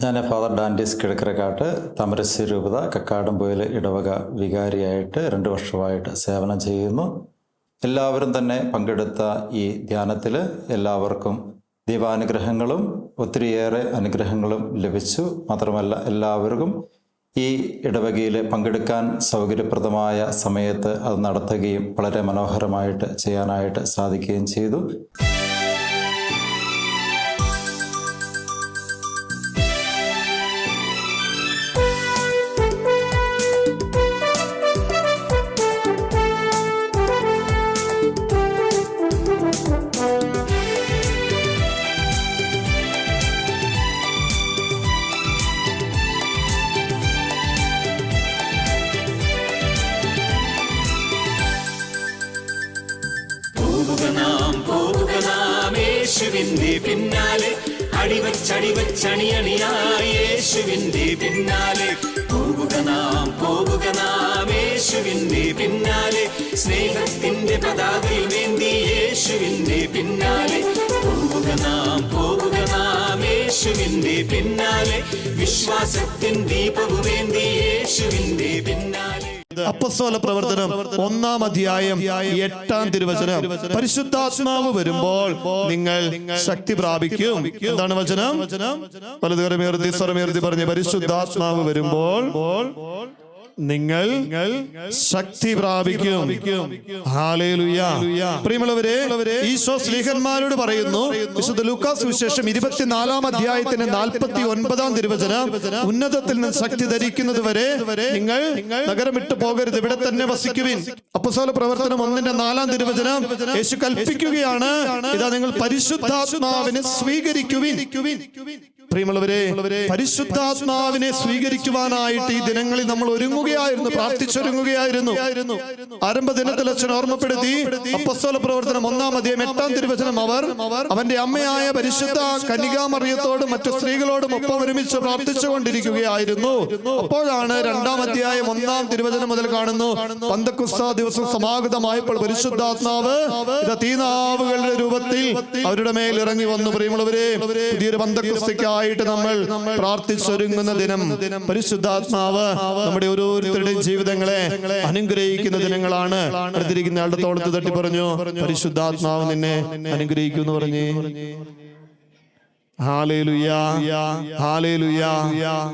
ഞാൻ ഫാദർ ഡാൻഡിസ് കിഴക്കരക്കാട്ട് താമരശ്ശേരി രൂപത കക്കാടംപൊയിൽ ഇടവക വികാരിയായിട്ട് 2 വർഷമായിട്ട് സേവനം ചെയ്യുന്നു. എല്ലാവരും തന്നെ പങ്കെടുത്ത ഈ ധ്യാനത്തിൽ എല്ലാവർക്കും ദൈവാനുഗ്രഹങ്ങളും ഒത്തിരിയേറെ അനുഗ്രഹങ്ങളും ലഭിച്ചു. മാത്രമല്ല എല്ലാവർക്കും ഈ ഇടവകയിൽ പങ്കെടുക്കാൻ സൗകര്യപ്രദമായ സമയത്ത് അത് നടത്തുകയും വളരെ മനോഹരമായിട്ട് ചെയ്യാനായിട്ട് സാധിക്കുകയും ചെയ്തു. യേശുവിന്റെ പിന്നാലെ അടിവച്ചണിയായി യേശുവിന്റെ പിന്നാലെ പോകുക നാം യേശുവിന്റെ പിന്നാലെ സ്നേഹത്തിന്റെ പതാകയിൽ വേണ്ടി യേശുവിന്റെ പിന്നാലെ പോകുക നാം യേശുവിന്റെ പിന്നാലെ വിശ്വാസത്തിൻ ദീപവും വേണ്ടി യേശുവിന്റെ പിന്നാലെ. അപ്പോസ്തല പ്രവർത്തനം 1-ാം അധ്യായം 8-ാം തിരുവചനം. പരിശുദ്ധാത്മാവ് വരുമ്പോൾ നിങ്ങൾ ശക്തി പ്രാപിക്കും. എന്താണ് വചനം? വലതുകരമേർത്തി സ്വരമേർത്തി പറഞ്ഞ് പരിശുദ്ധാത്മാവ് വരുമ്പോൾ നിങ്ങൾ ശക്തി പ്രാപിക്കും. ഹല്ലേലൂയ. പ്രിയമുള്ളവരെ, ഈശോ സ്ലീഹന്മാരോട് പറയുന്നു, വിശുദ്ധ ലൂക്കാസ് സുവിശേഷം 24-ാം അധ്യായത്തിന്റെ 49-ാം തിരുവചനം, ഉന്നതത്തിൽ നിന്ന് ശക്തി ധരിക്കുന്നത് വരെ നിങ്ങൾ നഗരം വിട്ടു പോകരുത്, ഇവിടെ തന്നെ വസിക്കുവിൻ. അപ്പോസ്തല പ്രവർത്തനം 1-ന്റെ 4-ാം തിരുവചനം, യേശു കൽപ്പിക്കുകയാണ്, ഇതാ നിങ്ങൾ പരിശുദ്ധാത്മാവിനെ സ്വീകരിക്കുവിൻ. പ്രിയമുള്ളവരെ, പരിശുദ്ധാത്മാവിനെ സ്വീകരിക്കുവാനായിട്ട് ഈ ദിനങ്ങളിൽ നമ്മൾ ഒരുങ്ങുകയായിരുന്നു, പ്രാർത്ഥിച്ചൊരുങ്ങുകയായിരുന്നു. ആരംഭ ദിനത്തിൽ അച്ഛൻ ഓർമ്മപ്പെടുത്തി, അപ്പോസ്തല പ്രവർത്തനം 1-ാം അധ്യായം 8-ാം തിരുവചനം, അവന്റെ അമ്മയായ പരിശുദ്ധ കന്യകാമറിയത്തോടും മറ്റു സ്ത്രീകളോടും ഒപ്പം ഒരുമിച്ച് പ്രാർത്ഥിച്ചുകൊണ്ടിരിക്കുകയായിരുന്നു. അപ്പോഴാണ് 2-ാം അധ്യായം 1-ാം തിരുവചനം മുതൽ കാണുന്നു, പന്തക്കുസ്ത ദിവസം സമാഗതമായപ്പോൾ പരിശുദ്ധാത്മാവ് തീനാവുകളുടെ രൂപത്തിൽ അവരുടെ മേൽ ഇറങ്ങി വന്നു. പ്രിയമുള്ളവരെ, പുതിയൊരു പന്തക്കുസ്തയ്ക്കായിട്ട് നമ്മൾ പ്രാർത്ഥിച്ചൊരുങ്ങുന്ന ദിനം, പരിശുദ്ധാത്മാവ് നമ്മുടെ ഓരോരുത്തരുടെയും ജീവിതങ്ങളെ അനുഗ്രഹിക്കുന്ന ദിനങ്ങളാണ്. അടുത്തിരിക്കുന്ന ആളുടെ തോളത്ത് തട്ടി പറഞ്ഞു, പരിശുദ്ധാത്മാവ് നിന്നെ അനുഗ്രഹിക്കുമെന്ന് പറഞ്ഞേ. Hallelujah, hallelujah.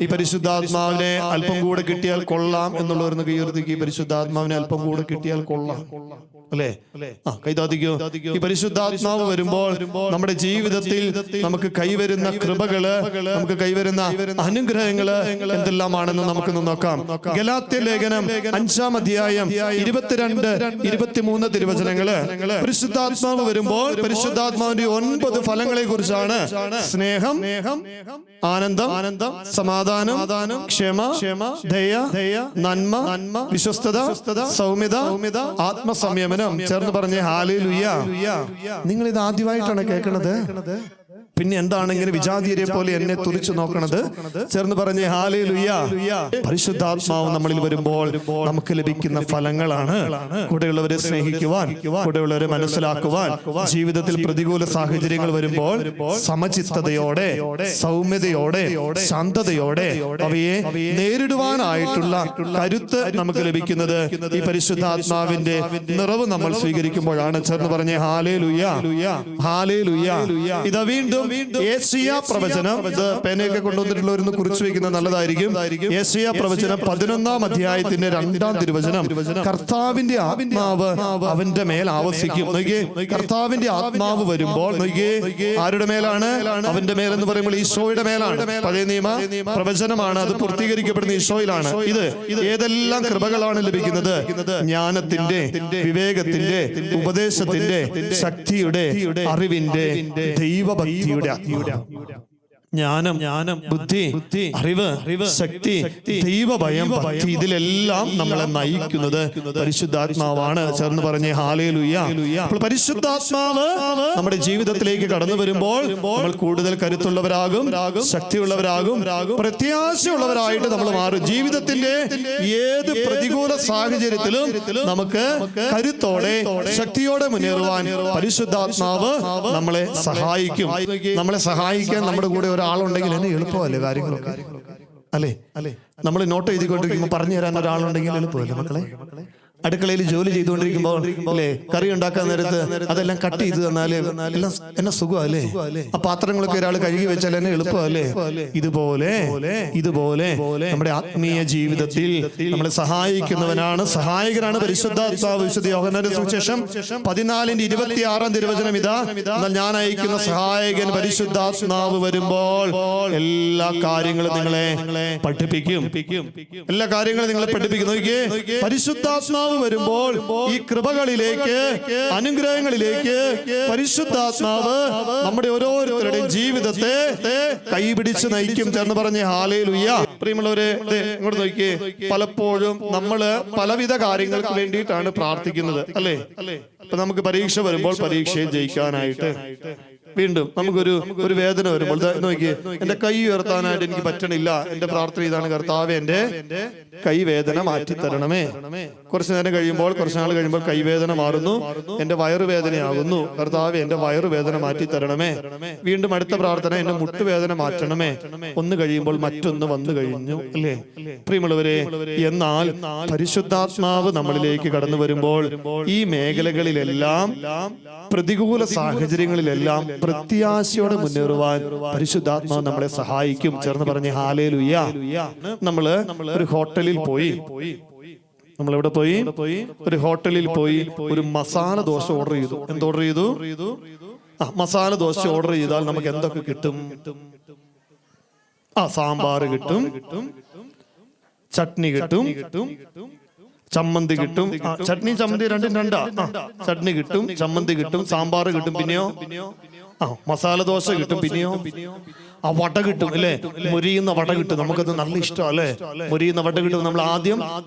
ഈ പരിശുദ്ധാത്മാവിനെ അല്പം കൂടെ കിട്ടിയാൽ കൊള്ളാം എന്നുള്ളവരൊന്ന് കൈയുയർത്തിക്ക്. പരിശുദ്ധാത്മാവിനെ അല്പം കൂടെ കിട്ടിയാൽ കൊള്ളാം, അല്ലേ? കൈതാതിക്കോ. ഈ പരിശുദ്ധാത്മാവ് വരുമ്പോൾ നമ്മുടെ ജീവിതത്തിൽ നമുക്ക് കൈവരുന്ന കൃപകള്, നമുക്ക് കൈവരുന്ന അനുഗ്രഹങ്ങള് എന്തെല്ലാമാണെന്ന് നമുക്കൊന്ന് നോക്കാം. ഗലാത്യ ലേഖനം 5-ാം അധ്യായം 22-23 തിരുവചനങ്ങള്. പരിശുദ്ധാത്മാവ് വരുമ്പോൾ പരിശുദ്ധാത്മാവിന്റെ 9 ഫലങ്ങളെ കുറിച്ചാണ്. സ്നേഹം, ആനന്ദം, സമാധാനം, ക്ഷമ, ദയ, നന്മ, വിശ്വസ്തത, സൗമ്യത, ആത്മസംയമനം. ചേർന്ന് പറഞ്ഞേ ഹല്ലേലൂയ. നിങ്ങൾ ഇത് ആദ്യമായിട്ടാണ് കേൾക്കുന്നത്? പിന്നെ എന്താണ് ഇങ്ങനെ വിജാതീയരെ പോലെ എന്നെ തുറിച്ചു നോക്കണത്? ചേർന്ന് പറഞ്ഞേ ഹല്ലേലൂയ. പരിശുദ്ധാത്മാവ് നമ്മളിൽ വരുമ്പോൾ നമുക്ക് ലഭിക്കുന്ന ഫലങ്ങളാണ്. കൂടെയുള്ളവരെ സ്നേഹിക്കുവാൻ, കൂടെയുള്ളവരെ മനസ്സിലാക്കുവാൻ, ജീവിതത്തിൽ പ്രതികൂല സാഹചര്യങ്ങൾ വരുമ്പോൾ സമചിത്തതയോടെ, സൗമ്യതയോടെ, ശാന്തതയോടെ അവയെ നേരിടുവാനായിട്ടുള്ള കരുത്ത് നമുക്ക് ലഭിക്കുന്നത് ഈ പരിശുദ്ധാത്മാവിന്റെ നിറവ് നമ്മൾ സ്വീകരിക്കുമ്പോഴാണ്. ചേർന്ന് പറഞ്ഞേ ഹല്ലേലൂയ, ഹല്ലേലൂയ. ഇതാ വീണ്ടും യേശയ്യാ പ്രവചനം, പേനയൊക്കെ കൊണ്ടുവന്നിട്ടുള്ളവരൊന്ന് കുറിച്ചു വെക്കുന്നത് നല്ലതായിരിക്കും. യേശയ്യാ പ്രവചനം 11-ാം അധ്യായത്തിന്റെ 2-ാം തിരുവചനം, കർത്താവിന്റെ ആത്മാവ് അവന്റെ മേൽ ആവസിക്കും. നോക്കിയേ, കർത്താവിന്റെ ആത്മാവ് വരുമ്പോൾ നോക്കിയേ, ആരുടെ മേലാണ്? അവന്റെ മേലെന്ന് പറയുമ്പോൾ ഈശോയുടെ മേലാണ്. പഴയ നിയമ പ്രവചനമാണ്, അത് പൂർത്തീകരിക്കപ്പെടുന്ന ഈശോയിലാണ്. ഇത് ഏതെല്ലാം കൃപകളാണ് ലഭിക്കുന്നത്? ജ്ഞാനത്തിന്റെ, വിവേകത്തിന്റെ, ഉപദേശത്തിന്റെ, ശക്തിയുടെ, അറിവിന്റെ, ദൈവഭക്തിയുടെ, ജ്ഞാനം, ബുദ്ധി, അറിവ്, ശക്തി, ദൈവഭയം, ഭക്തി, ഇതിലെല്ലാം നമ്മളെ നയിക്കുന്നത് പരിശുദ്ധാത്മാവാണ്. ചേർന്ന് പറഞ്ഞേ ഹല്ലേലൂയ. അപ്പോൾ പരിശുദ്ധാത്മാവ് നമ്മുടെ ജീവിതത്തിലേക്ക് കടന്നു വരുമ്പോൾ നമ്മൾ കൂടുതൽ കരുത്തുള്ളവരാകും, ശക്തിയുള്ളവരാകും, പ്രത്യാശയുള്ളവരായിട്ട് നമ്മൾ മാറും. ജീവിതത്തിന്റെ ഏത് പ്രതികൂല സാഹചര്യത്തിലും നമുക്ക് കരുത്തോടെ, ശക്തിയോടെ മുന്നേറുവാൻ പരിശുദ്ധാത്മാവ് നമ്മളെ സഹായിക്കും. നമ്മളെ സഹായിക്കാൻ നമ്മുടെ കൂടെ ഒരാളുണ്ടെങ്കിൽ എന്നെ എളുപ്പമല്ലേ കാര്യങ്ങളൊക്കെ, അല്ലേ? നമ്മൾ നോട്ട് എഴുതിക്കൊണ്ടിരിക്കുമ്പോൾ പറഞ്ഞു തരാൻ ഒരാളുണ്ടെങ്കിൽ എളുപ്പമല്ലേ മക്കളെ? അടുക്കളയിൽ ജോലി ചെയ്തുകൊണ്ടിരിക്കുമ്പോൾ അല്ലേ, കറി ഉണ്ടാക്കാൻ നേരത്ത് അതെല്ലാം കട്ട് ചെയ്ത് തന്നാല് എല്ലാം എന്നെ സുഖമല്ലേ? ആ പാത്രങ്ങളൊക്കെ ഒരാൾ കഴുകി വെച്ചാൽ എന്നെ എളുപ്പമല്ലേ? ഇതുപോലെ നമ്മുടെ ആത്മീയ ജീവിതത്തിൽ നമ്മളെ സഹായിക്കുന്നവനാണ്, സഹായകനാണ് പരിശുദ്ധാത്മാവ്. വിശുദ്ധ യോഹന്നാന്റെ സുവിശേഷം 14:26 തിരുവചനം ഇതാ, എന്നാൽ ഞാൻ അയക്കുന്ന സഹായകൻ പരിശുദ്ധാത്മാവ് വരുമ്പോൾ എല്ലാ കാര്യങ്ങളും നിങ്ങളെ പഠിപ്പിക്കും. എല്ലാ കാര്യങ്ങളും നിങ്ങളെ പഠിപ്പിക്കും. നോക്കിയേ, പരിശുദ്ധാത്മാവ് വരുമ്പോൾ ഈ കൃപകളിലേക്ക്, അനുഗ്രഹങ്ങളിലേക്ക് പരിശുദ്ധാത്മാവ് നമ്മുടെ ഓരോരുത്തരുടെയും ജീവിതത്തെ കൈപിടിച്ച് നയിക്കും. ചേർന്ന് പറഞ്ഞേ ഹല്ലേലൂയ. പ്രിയമുള്ളവരെ, ഇങ്ങോട്ട് നോക്കിയേ, പലപ്പോഴും നമ്മള് പലവിധ കാര്യങ്ങൾക്ക് വേണ്ടിയിട്ടാണ് പ്രാർത്ഥിക്കുന്നത്, അല്ലേ? ഇപ്പൊ നമുക്ക് പരീക്ഷ വരുമ്പോൾ പരീക്ഷയിൽ ജയിക്കാനായിട്ട്, വീണ്ടും നമുക്കൊരു വേദന വരുമ്പോൾ നോക്കിയേ, എന്റെ കൈ ഉയർത്താനായിട്ട് എനിക്ക് പറ്റണില്ല, എന്റെ പ്രാർത്ഥന ഇതാണ്, കർത്താവേ എന്റെ കൈവേദന മാറ്റി തരണമേ. കുറച്ചു നേരം കഴിയുമ്പോൾ, കുറച്ചു നാൾ കഴിയുമ്പോൾ കൈവേദന മാറുന്നു, എന്റെ വയറുവേദനയാകുന്നു, കർത്താവേ എന്റെ വയറുവേദന മാറ്റി തരണമേ. വീണ്ടും അടുത്ത പ്രാർത്ഥന, എന്റെ മുട്ടുവേദന മാറ്റണമേ. ഒന്ന് കഴിയുമ്പോൾ മറ്റൊന്ന് വന്നു കഴിഞ്ഞു, അല്ലേ? പ്രിയമുള്ളവരെ, എന്നാൽ പരിശുദ്ധാത്മാവ് നമ്മളിലേക്ക് കടന്നു വരുമ്പോൾ ഈ മേഖലകളിലെല്ലാം, പ്രതികൂല സാഹചര്യങ്ങളിലെല്ലാം പ്രത്യാശയോടെ മുന്നേറുവാൻ പരിശുദ്ധാത്മാവ് നമ്മളെ സഹായിക്കും. ചേർന്ന് പറഞ്ഞ ഹല്ലേലൂയ. നമ്മള് ഒരു ഹോട്ടലിൽ പോയി, നമ്മളെവിടെ പോയി? ഒരു ഹോട്ടലിൽ പോയി ഒരു മസാല ദോശ ഓർഡർ ചെയ്തു. എന്ത് ഓർഡർ ചെയ്തു? മസാല ദോശ ഓർഡർ ചെയ്താൽ നമുക്ക് എന്തൊക്കെ കിട്ടും? സാമ്പാർ കിട്ടും, ചട്നി കിട്ടും, ചമ്മന്തി കിട്ടും. ചട്നി ചമ്മന്തി രണ്ടും രണ്ടാ. ചട്നി കിട്ടും, ചമ്മന്തി കിട്ടും, സാമ്പാർ കിട്ടും, പിന്നെയോ മസാല ദോശ കിട്ടും, പിന്നെയോ വട കിട്ടും, അല്ലേ? മുരിയുന്ന വട കിട്ടും. നമുക്കത് നല്ല ഇഷ്ടം, അല്ലേ? മുരിയുന്ന വട കിട്ടും.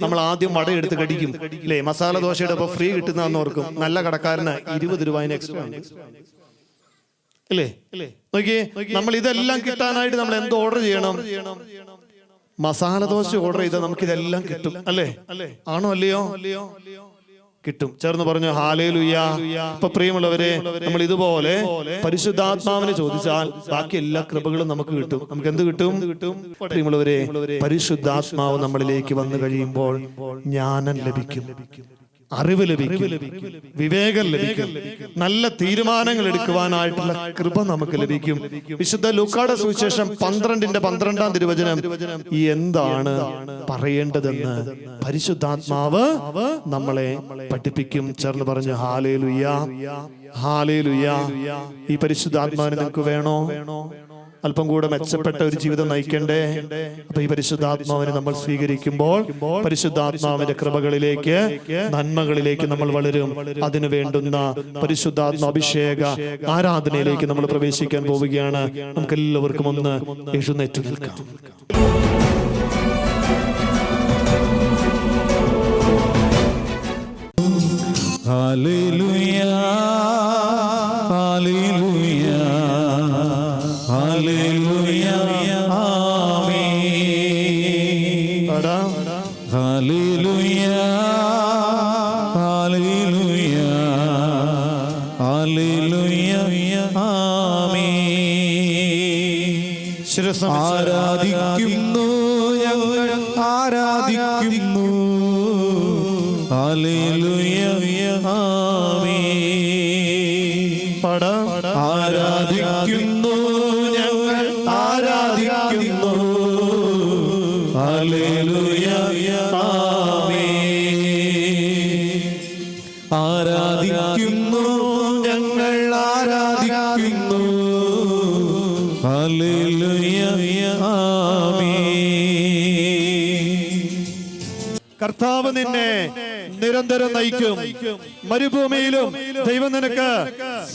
നമ്മൾ ആദ്യം വട എടുത്ത് കടിക്കും, അല്ലേ? മസാല ദോശയുടെ ഇപ്പൊ ഫ്രീ കിട്ടുന്നതെന്ന് ഓർക്കും. നല്ല കടക്കാരന് 20 രൂപ എക്സ്ട്രാ, അല്ലേ? നോക്കിയേ, നമ്മൾ ഇതെല്ലാം കിട്ടാനായിട്ട് നമ്മൾ എന്ത് ഓർഡർ ചെയ്യണം? മസാല ദോശ ഓർഡർ ചെയ്താൽ നമുക്ക് ഇതെല്ലാം കിട്ടും, അല്ലേ? ആണോ അല്ലയോ? കിട്ടും. ചേർന്ന് പറഞ്ഞു ഹല്ലേലൂയ. ഇപ്പൊ പ്രിയമുള്ളവരെ, നമ്മൾ ഇതുപോലെ പരിശുദ്ധാത്മാവിനെ ചോദിച്ചാൽ ബാക്കി എല്ലാ കൃപകളും നമുക്ക് കിട്ടും. നമുക്ക് എന്ത് കിട്ടും? പ്രിയമുള്ളവരെ, പരിശുദ്ധാത്മാവ് നമ്മളിലേക്ക് വന്നു കഴിയുമ്പോൾ ജ്ഞാനം ലഭിക്കും, അറിവ് ലഭിക്കും, വിവേകം ലഭിക്കും, നല്ല തീരുമാനങ്ങൾ എടുക്കുവാനായിട്ടുള്ള കൃപ നമുക്ക് ലഭിക്കും. വിശുദ്ധ ലൂക്കായുടെ സുവിശേഷം 12:12 തിരുവചനം, എന്താണ് പറയേണ്ടതെന്ന് പരിശുദ്ധാത്മാവ് നമ്മളെ പഠിപ്പിക്കും. ചേർന്ന് പറഞ്ഞു ഹല്ലേലൂയ, ഹല്ലേലൂയ. ഈ പരിശുദ്ധാത്മാവിനെ നിങ്ങൾക്ക് വേണോ? അല്പം കൂടെ മെച്ചപ്പെട്ട ഒരു ജീവിതം നയിക്കണ്ടേ? അപ്പൊ ഈ പരിശുദ്ധാത്മാവിനെ നമ്മൾ സ്വീകരിക്കുമ്പോൾ പരിശുദ്ധാത്മാവിന്റെ കൃപകളിലേക്ക്, നന്മകളിലേക്ക് നമ്മൾ വളരും. അതിനു വേണ്ടുന്ന പരിശുദ്ധാത്മ അഭിഷേക ആരാധനയിലേക്ക് നമ്മൾ പ്രവേശിക്കാൻ പോവുകയാണ്. നമുക്ക് എല്ലാവർക്കും ഒന്ന് എഴുന്നേറ്റ് നിൽക്കാം. ഹല്ലേലൂയ, ഹല്ലേലൂയ, ഹല്ലേലൂയ, ആമേൻ. ഹല്ലേലൂയ, ഹല്ലേലൂയ, ഹല്ലേലൂയ, ആമേൻ. ആരാധിക്കുന്നു, ഞങ്ങൾ ആരാധിക്കുന്നു. ഹല്ലേലൂയ, ആമേൻ. ആരാധിക്കുന്നു, ഞങ്ങൾ ആരാധിക്കുന്നു. ഹല്ലേലൂയ, ആമേൻ. ആരാധിക്കുന്നു, ഞങ്ങൾ ആരാധിക്കുന്നു. ഹല്ലേലൂയ, ആമേൻ. കർത്താവ് നിന്നെ നിരന്തരം നയിക്കും. മരുഭൂമിയിലും ദൈവം നിനക്ക്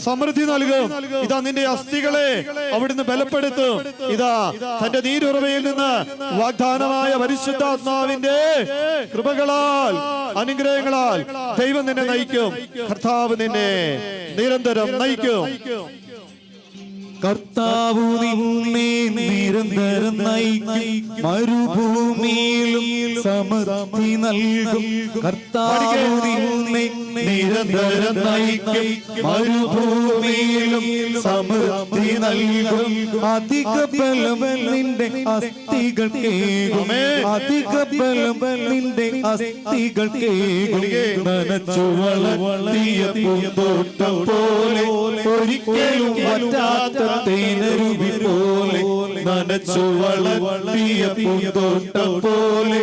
സമൃദ്ധി നൽകും. ഇതാ നിന്റെ അസ്ഥികളെ അവിടുന്ന് ബലപ്പെടുത്തും. ഇതാ തന്റെ നീരുറവയിൽ നിന്ന് വാഗ്ദാനമായ പരിശുദ്ധാത്മാവിന്റെ കൃപകളാൽ, അനുഗ്രഹങ്ങളാൽ ദൈവം നിന്നെ നയിക്കും. കർത്താവ് നിന്നെ നിരന്തരം നയിക്കും. കർത്താവു നിന്നെ നിരന്തരം നയിക്കും, മരുഭൂമിയിലും സമൃദ്ധി നൽകും. കർത്താവു നിന്നെ നിരന്തരം നയിക്കും, മരുഭൂമിയിലും സമൃദ്ധി നൽകും. അധിക ബലം നിന്റെ അസ്ഥികൾ കേൾക്കും, അധിക ബലം നിന്റെ അസ്ഥികൾ കേൾക്കും. നനച്ചു വളർത്തിയ പൂന്തോട്ടം പോലെ, ഒരിക്കലും വറ്റാത്ത തേനരുവി പോലെ. നനച്ചു വളർത്തിയ പൂന്തോട്ടം പോലെ,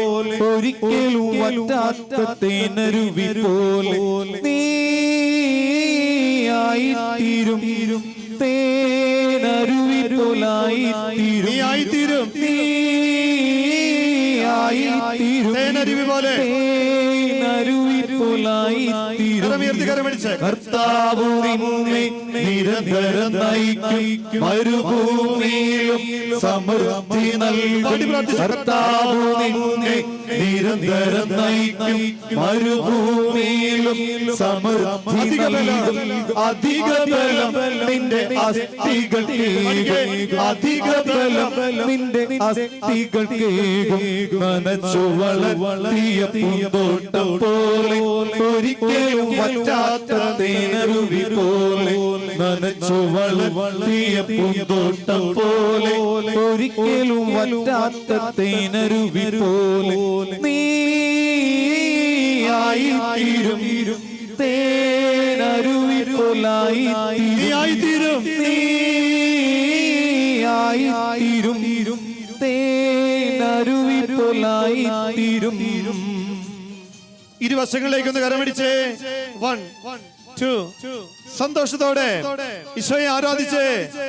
ഒരിക്കലും വറ്റാത്ത തേനരുവി പോലെ. നീയായിത്തീരും, തേനരുവി പോലായിത്തീരും, നീയായിത്തീരും, തേനരുവി പോലെ, തേനരുവി പോലായിത്തീരും. കർത്താവു നിന്നെ നിരന്തരം നയിക്കും, മരുഭൂമിയിലും സമൃദ്ധി നൽകും. കർത്താവു നിന്നെ നിരന്തരം നയിക്കും, മരുഭൂമിയിലും സമൃദ്ധി നൽകും. അധിക ബലം നിന്റെ അസ്ഥികൾ കേൾക്കും, അധിക ബലം നിന്റെ അസ്ഥികൾ കേൾക്കും. നനച്ചു വളർത്തിയ പൂന്തോട്ടം പോലെ, ഒരിക്കലും വറ്റാത്ത തേനരുവി പോലെ. നനച്ചു വളർത്തിയ പൂന്തോട്ടം പോലെ, ഒരിക്കലും വറ്റാത്ത തേനരുവി പോലെ. നീയായിത്തീരും, തേനരുവി പോലായിത്തീരും, നീയായിത്തീരും, തേനരുവി പോലായിത്തീരും. ഇരുവശങ്ങളിലേക്കൊന്ന് കരമടിച്ചേ. 1 2 സന്തോഷത്തോടെ ഈശോയെ ആരാധിച്ച്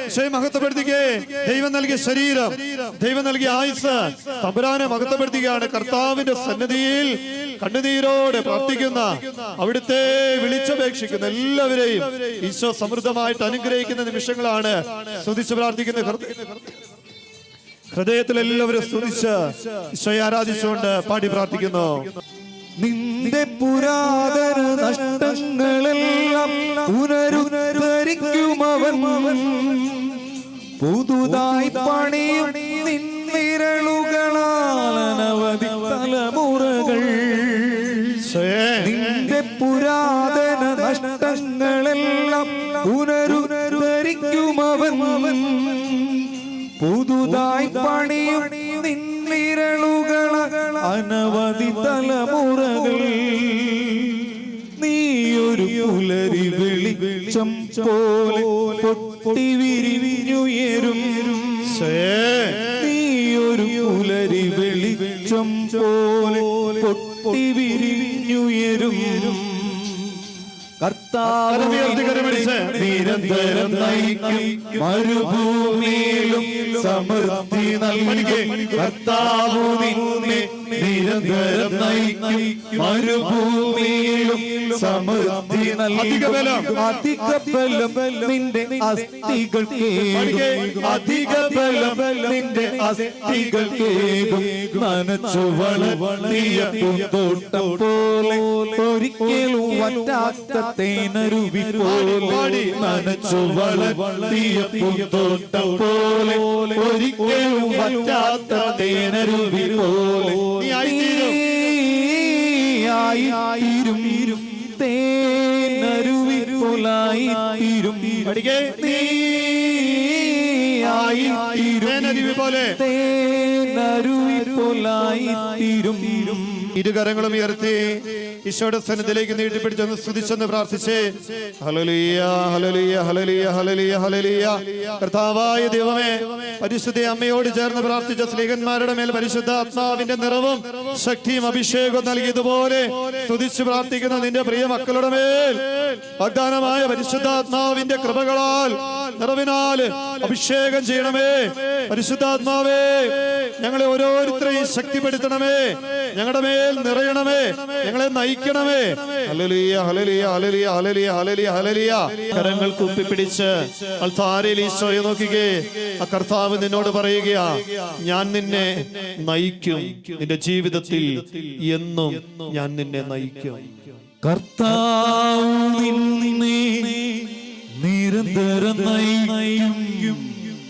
ഈശോയെ മഹത്വപ്പെടുത്തിക്കേ. ദൈവം നൽകിയ ശരീരം, ദൈവം നൽകിയ ആയുസ് തമ്പുരാനെ മഹത്വപ്പെടുത്തുകയാണ്. കർത്താവിന്റെ സന്നിധിയിൽ കണ്ണുനീരോടെ പ്രാർത്ഥിക്കുന്ന, അവിടുത്തെ വിളിച്ചപേക്ഷിക്കുന്ന എല്ലാവരെയും ഈശോ സമൃദ്ധമായിട്ട് അനുഗ്രഹിക്കുന്ന നിമിഷങ്ങളാണ്. സ്തുതിച്ച് പ്രാർത്ഥിക്കുന്ന ഹൃദയത്തിൽ എല്ലാവരും സ്തുതിച്ച് ഈശോയെ ആരാധിച്ചുകൊണ്ട് പാടി പ്രാർത്ഥിക്കുന്നു. നിന്റെ പുരാതന നഷ്ടങ്ങളെല്ലാം പുനരുദ്ധരിക്കുമവൻ, പുതുതായി പണിയും നിൻവിരലുകളാൽ അനവധി തലമുറകൾ. നിന്റെ പുരാതന നഷ്ടങ്ങളെല്ലാം പുനരുദ്ധരിക്കുമവൻ, പുതുതായി പണിയും നിൻവിരലുകളാൽ അനവധി തലമുറകൾ. നീയൊരു പുലരി വെളിച്ചം പോലെ പൊട്ടി വിരിഞ്ഞുയരും, നീയൊരു പുലരി വെളിച്ചം പോലെ പൊട്ടി വിരിഞ്ഞുയരും. കർത്താവ് നിരന്തരം നയിക്കും, മരുഭൂമിയിലും സമൃദ്ധി നൽകും. കർത്താവ് നിന്നെ നിരന്തരം നയിക്കും, മരുഭൂമിയിലും സമൃദ്ധി നൽകും. അധിക ബലം നിന്റെ അസ്ഥികൾ കേൾക്കും, അധിക ബലം നിന്റെ അസ്ഥികൾ കേൾക്കും. നനച്ചു വളർത്തിയ പൂന്തോട്ടം പോലെ, ഒരിക്കലും വറ്റാത്ത തേനരുവി പോലെ. നനച്ചു വളർത്തിയ പൂന്തോട്ടം പോലെ, ഒരിക്കലും വറ്റാത്ത തേനരുവി പോലെ. നീയായിത്തീരും, തേനരുവി പോലായിത്തീരും. നീയായിത്തീരും പോലെ, തേനരുവി പോലായിത്തീരും. ഇരുകരങ്ങളും ഉയർത്തി ഈശോയുടെ സന്നിധിയിലേക്ക് നീട്ടിപ്പിടിച്ചൊന്ന് സ്തുതിച്ചൊന്ന് പ്രാർത്ഥിച്ചേ. Hallelujah, hallelujah, hallelujah, hallelujah, hallelujah. കർത്താവായ ദൈവമേ, പരിശുദ്ധ അമ്മയോട് ചേർന്ന് പ്രാർത്ഥിച്ച സ്ത്രീകന്മാരുടെ മേൽ പരിശുദ്ധാത്മാവിന്റെ നിറവും ശക്തിയും അഭിഷേകവും നൽകിയതുപോലെ സ്തുതിച്ച് പ്രാർത്ഥിക്കുന്ന നിന്റെ പ്രിയ മക്കളുടെ മേൽ വാഗ്ദാനമായ പരിശുദ്ധാത്മാവിന്റെ കൃപകളാൽ നിറവിനാൽ അഭിഷേകം ചെയ്യണമേ. പരിശുദ്ധാത്മാവേ, ഞങ്ങളെ ഓരോരുത്തരെയും ശക്തിപ്പെടുത്തണമേ, ഞങ്ങളുടെ മേൽ നിറയണമേ, ഞങ്ങളെ നയിക്കണമേ. Hallelujah, hallelujah, hallelujah, hallelujah, hallelujah, hallelujah. കരങ്ങൾ കുപ്പിപ്പിടിച്ച് അൾത്താരയിൽ ഈശോയെ നോക്കിക്കേ. ആ കർത്താവ് നിന്നോട് പറയുകയാ, ഞാൻ നിന്നെ നയിക്കും, നിന്റെ ജീവിതത്തിൽ എന്നും ഞാൻ നിന്നെ നയിക്കും. കർത്താവ് നിന്നെ നിരന്തരം നയിക്കും.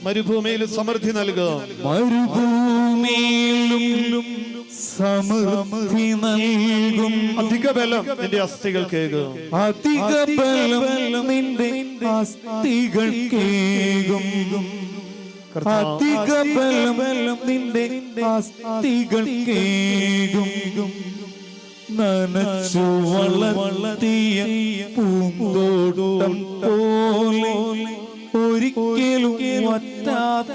മരുഭൂമിയിൽ സമൃദ്ധി നൽകുക. മരുഭൂമിയിലും സമൃദ്ധി നൽകും. അധിക ബലം നിന്റെ അസ്ഥികൾക്കേകും. അധിക ബലം നിന്റെ അസ്ഥികൾക്കേകും. അധിക ബലം നിന്റെ അസ്ഥികൾക്കേകും. നനച്ചു വളർത്തിയ പൂന്തോട്ടം പോലെ ഒരിക്കലും വറ്റാത്ത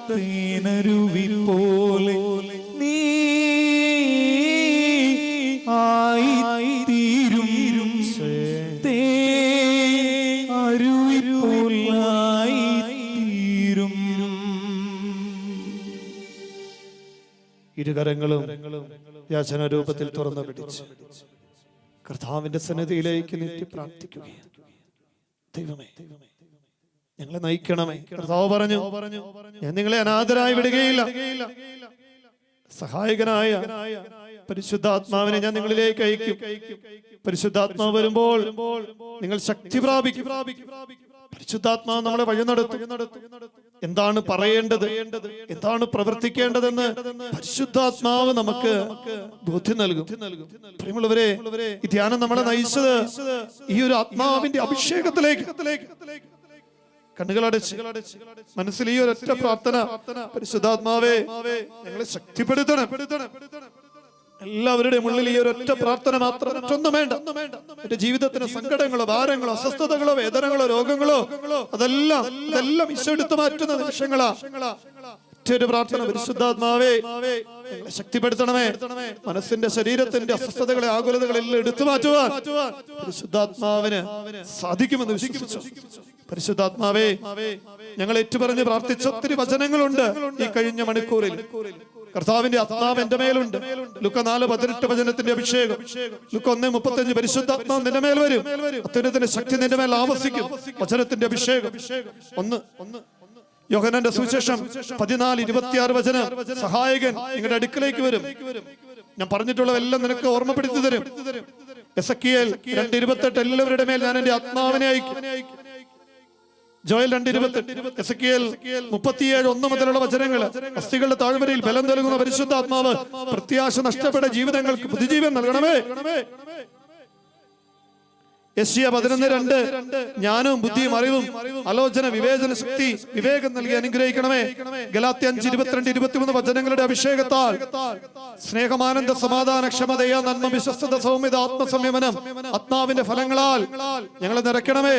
തേനരുവി പോലെ നീ ആയിത്തീരും. അരുവി പോലായിത്തീരും. ഇരുകരങ്ങളും യാചന രൂപത്തിൽ തുറന്നു പിടിച്ച് കർത്താവിന്റെ സന്നിധിയിലേക്ക് നീട്ടി പ്രാർത്ഥിക്കുകയാണ്. ദൈവമേ, ഞങ്ങളെ നയിക്കണമേ. കർത്താവ് പറഞ്ഞു, ഞാൻ നിങ്ങളെ അനാഥരായി വിടുകയില്ല. സഹായകനായ പരിശുദ്ധാത്മാവിനെ ഞാൻ നിങ്ങളിലേക്ക് അയക്കും. പരിശുദ്ധാത്മാവ് വരുമ്പോൾ നിങ്ങൾ ശക്തി പ്രാപിക്കും. പരിശുദ്ധാത്മാവ് നമ്മളെ വഴി നടത്തും. എന്താണ് പറയേണ്ടത്, എന്താണ് പ്രവർത്തിക്കേണ്ടതെന്ന് പരിശുദ്ധാത്മാവ് നമുക്ക് ബോധ്യം നൽകും. പ്രിയമുള്ളവരെ, ഈ ധ്യാനം നമ്മളെ നയിച്ചത് ഈ ഒരു ആത്മാവിന്റെ അഭിഷേകത്തിലേക്ക്. കണ്ണുകളടച്ച് മനസ്സിൽ ഈ ഒരൊറ്റ പ്രാർത്ഥന, പരിശുദ്ധാത്മാവേ ഞങ്ങളെ ശക്തിപ്പെടുത്തണം. എല്ലാവരുടെയും ഉള്ളിൽ ഈ ഒരൊറ്റ പ്രാർത്ഥന മാത്രം, മറ്റൊന്നും വേണ്ട. എന്റെ ജീവിതത്തിന് സങ്കടങ്ങളോ ഭാരങ്ങളോ അസ്വസ്ഥതകളോ വേദനകളോ രോഗങ്ങളോ അതെല്ലാം ഈശോ എടുത്തു മാറ്റുന്ന നിമിഷങ്ങളാ. മറ്റൊരു പ്രാർത്ഥന, പരിശുദ്ധാത്മാവേ ഞങ്ങളെ ശക്തിപ്പെടുത്തണമേ. മനസ്സിന്റെ ശരീരത്തിന്റെ അസ്വസ്ഥതകളെ ആകുലതകളെല്ലാം എടുത്തു മാറ്റുവാൻ പരിശുദ്ധാത്മാവിന് സാധിക്കുമെന്ന് വിശ്വസിച്ചു. പരിശുദ്ധാത്മാവേ, ഞങ്ങൾ ഏറ്റുപറഞ്ഞ് പ്രാർത്ഥിച്ച ഒത്തിരി വചനങ്ങളുണ്ട് ഈ കഴിഞ്ഞ മണിക്കൂറിൽ. കർത്താവിന്റെ ആത്മാവ് എന്റെ മേലുണ്ട്. ലുക്ക 4:18 വചനത്തിന്റെ അഭിഷേകം. ലുക്ക 1:35 പരിശുദ്ധാത്മാവ് നിന്റെ മേൽ വരും. അത്യുന്നതന്റെ ശക്തി നിന്റെ മേൽ ആവസിക്കും. വചനത്തിന്റെ അഭിഷേകം. യോഹന്നാന്റെ സുവിശേഷം 14:26 വചനം, സഹായകൻ നിങ്ങളുടെ അടുക്കലേക്ക് വരും. ഞാൻ പറഞ്ഞിട്ടുള്ളതെല്ലാം നിനക്ക് ഓർമ്മപ്പെടുത്തി തരും. എസെക്കിയേൽ 2:28 എല്ലാവരുടെ മേൽ ഞാൻ എന്റെ ആത്മാവിനെ അയക്കും. ജോയൽ 2:28, എസെക്കിയേൽ 37:1 മുതലുള്ള വചനങ്ങൾ. അസ്ഥികളുടെ താഴ്വരയിൽ ബലം നൽകുന്ന പരിശുദ്ധാത്മാവ് പ്രത്യാശ നഷ്ടപ്പെട്ട ജീവിതങ്ങൾക്ക് പുതുജീവൻ നൽകണമേ. യെശയ്യാ 11:2, ജ്ഞാനവും ബുദ്ധിയും അറിവും ആലോചന വിവേചന ശക്തി വിവേകം നൽകി അനുഗ്രഹിക്കണമേ. ഗലാത്യ 5:22-23 വചനങ്ങളുടെ അഭിഷേകത്താൽ സ്നേഹമാനന്ദ സമാധാന ക്ഷമതയ നന്മ വിശ്വസ്തത സൗമ്യത ആത്മസംയമനം ആത്മാവിന്റെ ഫലങ്ങളാൽ ഞങ്ങളെ നിറയ്ക്കണമേ.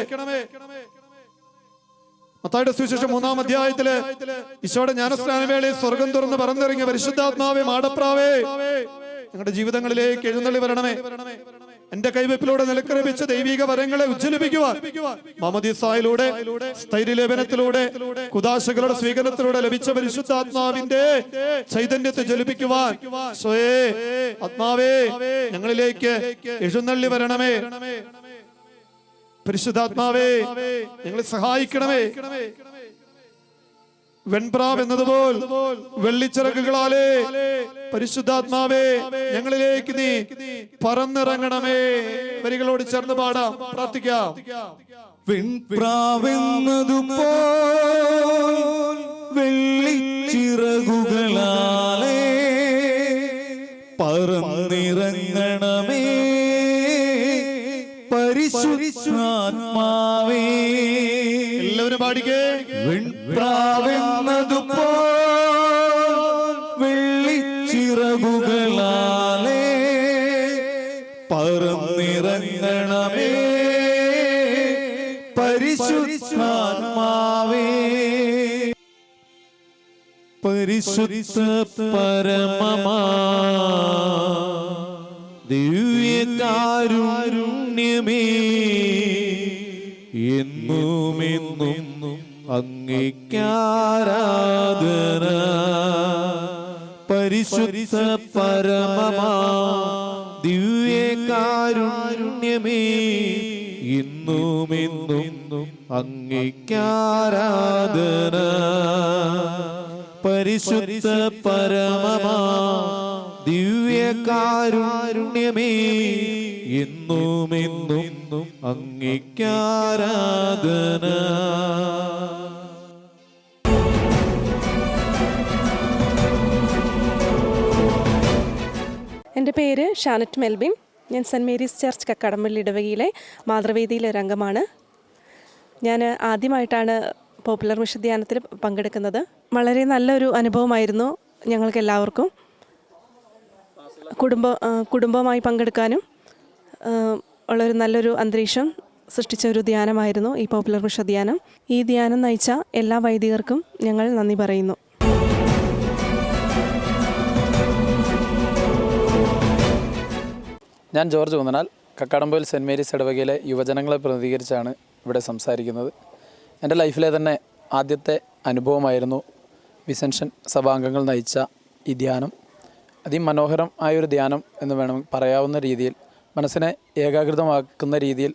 മത്തായിയുടെ സുവിശേഷം 3-ാം അധ്യായത്തില് ഈശോയുടെ ജ്ഞാനസ്നാനവേളയിൽ സ്വർഗം തുറന്ന് പറന്നിറങ്ങിയ പരിശുദ്ധാത്മാവേ മാടപ്രാവേ ഞങ്ങളുടെ ജീവിതങ്ങളിലേക്ക് എഴുന്നള്ളി വരണമേ. എന്റെ കൈവെപ്പിലൂടെ നിലക്കറിപ്പിച്ച ദൈവിക വരങ്ങളെ ഉജ്ജ്വലിപ്പിക്കുവാൻ മാമോദീസായിലൂടെ സ്ഥൈര്യലേപനത്തിലൂടെ കുദാശകളുടെ സ്വീകരണത്തിലൂടെ ലഭിച്ച പരിശുദ്ധാത്മാവിന്റെ ചൈതന്യത്തെ ജ്വലിപ്പിക്കുവാൻ സ്വയേ ആത്മാവേ ഞങ്ങളിലേക്ക് എഴുന്നള്ളി വരണമേ. പരിശുദ്ധാത്മാവേ ഞങ്ങളെ സഹായിക്കണമേ. വെൺപ്രാവ് എന്നതുപോൽ വെള്ളിച്ചിറകുകളാലേ പരിശുദ്ധാത്മാവേ ഞങ്ങളിലേക്ക് നീ പറന്നിറങ്ങണമേ. വരികളോട് ചേർന്ന് പാടാം, പ്രാർത്ഥിക്കാം. വെൺപ്രാവെന്നതുപോൽ വെള്ളിച്ചിറകുകളാലേ പറന്നിറങ്ങണമേ പരിശുദ്ധാത്മാവേ. എല്ലാവരും പാടിക്കേ. വെൺപ്രാവെന്നതുപോൽ വെള്ളിച്ചിറകുകളാലേ പറന്നിറങ്ങണമേ പരിശുദ്ധാത്മാവേ. പരിശുദ്ധ പരമമാ ദിവ്യകാരുണ്യമേ എന്നുമെന്നും അങ്ങേക്കാരാധന. പരിശുദ്ധ പരമമാ ദിവ്യകാരുണ്യമേ എന്നുമെന്നും അങ്ങേക്കാരാധന. പരിശുദ്ധ പരമമാ ദിവ്യകാരുണ്യമേ എന്നും എന്നും അങ്ങേക്കാരാധന. എൻ്റെ പേര് ഷാനറ്റ് മെൽബിൻ. ഞാൻ സെൻറ്റ് മേരീസ് ചർച്ച് കക്കാടംപള്ളി ഇടവകയിലെ മാതൃവേദിയിലെ ഒരു അംഗമാണ്. ഞാൻ ആദ്യമായിട്ടാണ് പോപ്പുലർ മിഷൻ ധ്യാനത്തിൽ പങ്കെടുക്കുന്നത്. വളരെ നല്ലൊരു അനുഭവമായിരുന്നു ഞങ്ങൾക്ക് എല്ലാവർക്കും. കുടുംബമായി പങ്കെടുക്കാനും ഉള്ളൊരു നല്ലൊരു അന്തരീക്ഷം സൃഷ്ടിച്ച ഒരു ധ്യാനമായിരുന്നു ഈ പോപ്പുലർ മിഷൻ ധ്യാനം. ഈ ധ്യാനം നയിച്ച എല്ലാ വൈദികർക്കും ഞങ്ങൾ നന്ദി പറയുന്നു. ഞാൻ ജോർജ് ഊന്നനാൽ, കക്കാടംപൊയിൽ സെൻറ്റ് മേരീസ് ഇടവകയിലെ യുവജനങ്ങളെ പ്രതിനിധീകരിച്ചാണ് ഇവിടെ സംസാരിക്കുന്നത്. എൻ്റെ ലൈഫിലെ തന്നെ ആദ്യത്തെ അനുഭവമായിരുന്നു വിസെൻഷൻ സഭാംഗങ്ങൾ നയിച്ച ഈ ധ്യാനം. അതിമനോഹരം ആയൊരു ധ്യാനം എന്ന് വേണം പറയാവുന്ന രീതിയിൽ, മനസ്സിനെ ഏകാഗ്രതമാക്കുന്ന രീതിയിൽ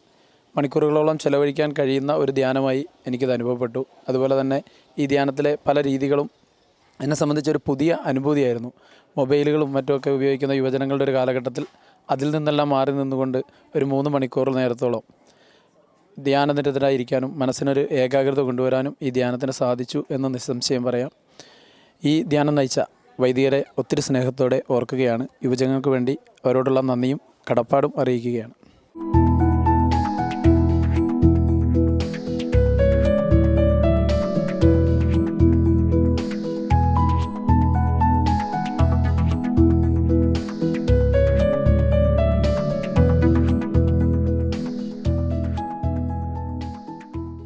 മണിക്കൂറുകളോളം ചെലവഴിക്കാൻ കഴിയുന്ന ഒരു ധ്യാനമായി എനിക്കത് അനുഭവപ്പെട്ടു. അതുപോലെ തന്നെ ഈ ധ്യാനത്തിലെ പല രീതികളും എന്നെ സംബന്ധിച്ചൊരു പുതിയ അനുഭൂതിയായിരുന്നു. മൊബൈലുകളും മറ്റുമൊക്കെ ഉപയോഗിക്കുന്ന യുവജനങ്ങളുടെ ഒരു കാലഘട്ടത്തിൽ അതിൽ നിന്നെല്ലാം മാറി നിന്നുകൊണ്ട് ഒരു 3 മണിക്കൂർ നേരത്തോളം ധ്യാനനിരതരായിരിക്കാനും മനസ്സിനൊരു ഏകാഗ്രത കൊണ്ടുവരാനും ഈ ധ്യാനത്തിന് സാധിച്ചു എന്ന് നിസ്സംശയം പറയാം. ഈ ധ്യാനം നയിച്ച വൈദികരെ ഒത്തിരി സ്നേഹത്തോടെ ഓർക്കുകയാണ്. യുവജനങ്ങൾക്ക് വേണ്ടി അവരോടുള്ള നന്ദിയും കടപ്പാടും അറിയിക്കുകയാണ്.